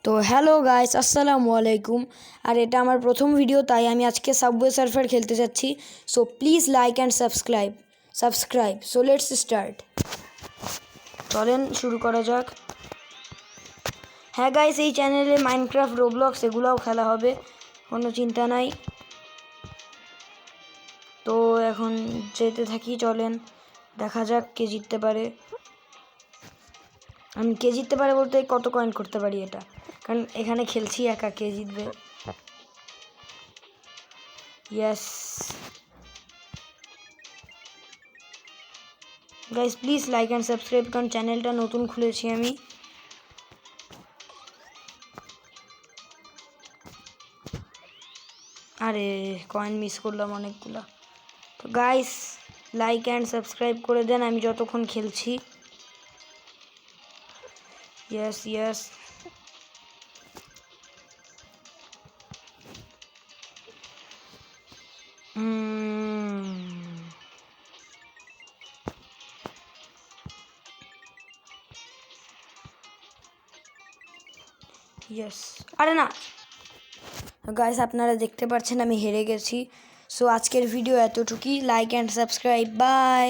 তো hello guys, আসসালামু আলাইকুম। আর এটা আমার প্রথম ভিডিও, তাই আমি আজকে সাবওয়ে সার্ফার খেলতে যাচ্ছি। So please like and subscribe. So let's start. চলেন শুরু করা যাক। হ্যাঁ গাইস, এই চ্যানেলে মাইনক্রাফট, রোবলক্স এগুলোও খেলা হবে, কোনো চিন্তা নাই। তো এখন যেতে থাকি, চলেন দেখা যাক কে জিততে পারে। আমি কে জিততে পারে বলতে কত কয়েন করতে পারি এটা, কারণ এখানে খেলছি একা, কে জিতবে। Yes guys, please like and subscribe, কারণ চ্যানেলটা নতুন খুলেছি আমি। আরে কয়েন মিস করলাম অনেকগুলা। তো গাইস, লাইক অ্যান্ড সাবস্ক্রাইব করে দেন আমি যতক্ষণ খেলছি। Yes yes. ইয়েস, আরে না গাইস, আপনারা দেখতে পাচ্ছেন আমি হেরে গেছি। সো আজকের ভিডিও এতটুকুই। Like and subscribe, by.